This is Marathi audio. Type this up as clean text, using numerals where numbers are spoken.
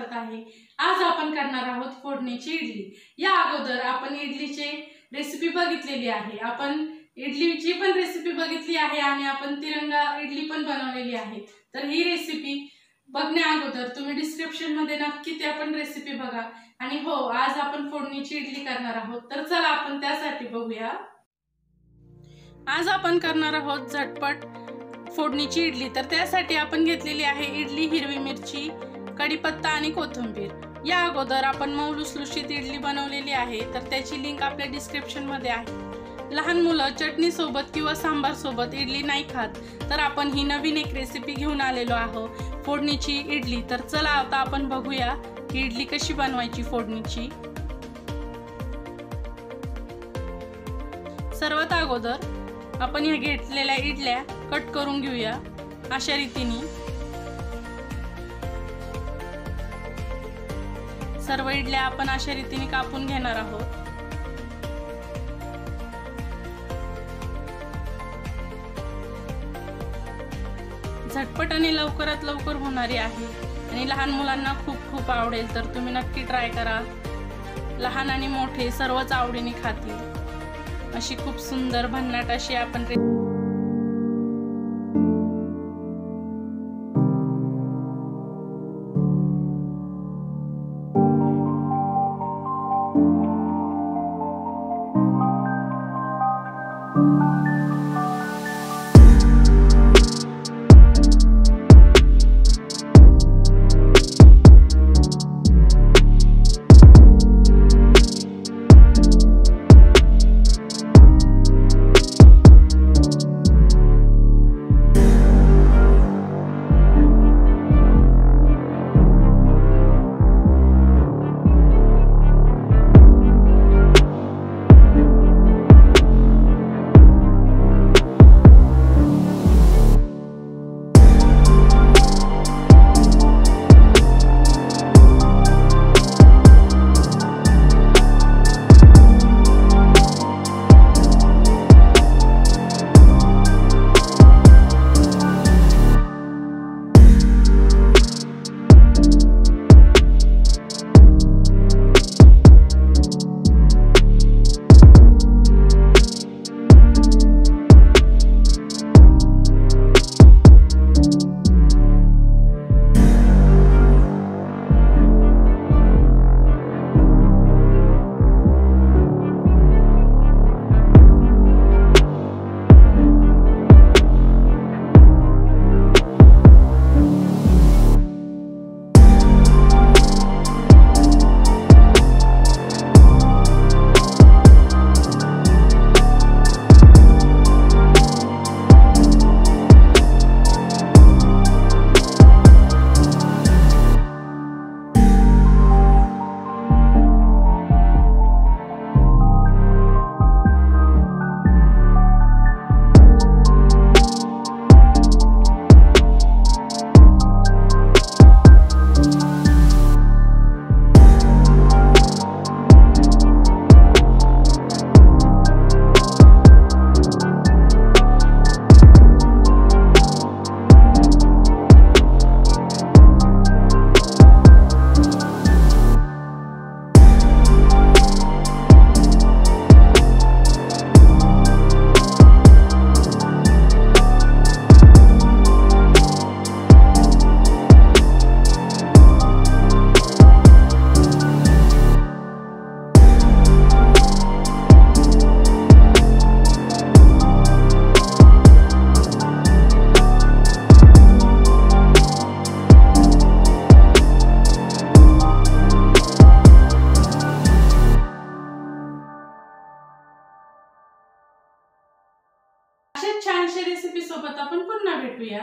स्वागत आहे। आज आपण करणार आहोत फोडणीची इडली। या अगोदर आपण इडलीची रेसिपी बघितलेली आहे। आपण इडलीची पण रेसिपी बघितली आहे आणि आपण तिरंगा इडली पण बनवलेली आहे। तर ही रेसिपी बघण्या अगोदर तुम्ही डिस्क्रिप्शन मध्ये नक्की त्या पण रेसिपी बघा। आणि हो, आज आपण फोडणीची इडली करणार आहोत। तर चला आपण त्यासाठी बघूया। आज आपण करणार आहोत झटपट फोडणीची इडली। तर त्यासाठी आपण घेतलेली आहे इडली, हिरवी मिरची, कढीपत्ता आणि कोथिंबीर। या अगोदर आपण मऊ लुसलुशीत इडली बनवलेली आहे, तर त्याची लिंक आपल्या डिस्क्रिप्शन मध्ये आहे। लहान मुलं चटणी सोबत किंवा सांबार सोबत इडली नाही खात, तर आपण ही नवीन एक रेसिपी घेऊन आलेलो आहोत, फोडणीची इडली। तर चला आता आपण बघूया की इडली कशी बनवायची फोडणीची। सर्वात अगोदर आपण या घेतलेल्या इडल्या कट करून घेऊया अशा रीतीने। सर्व इडल्या आपण अशा रीतीने कापून घेणार आहोत। झटपट आणि लवकरात लवकर होणारी आहे आणि लहान मुलांना खूप खूप आवडेल, तर तुम्ही नक्की ट्राय करा। लहान आणि मोठे सर्वच आवडीने खातील अशी खूप सुंदर भन्नाट अशी आपण अशा छानशा रेसिपी सोबत आपण पुन्हा भेटूया।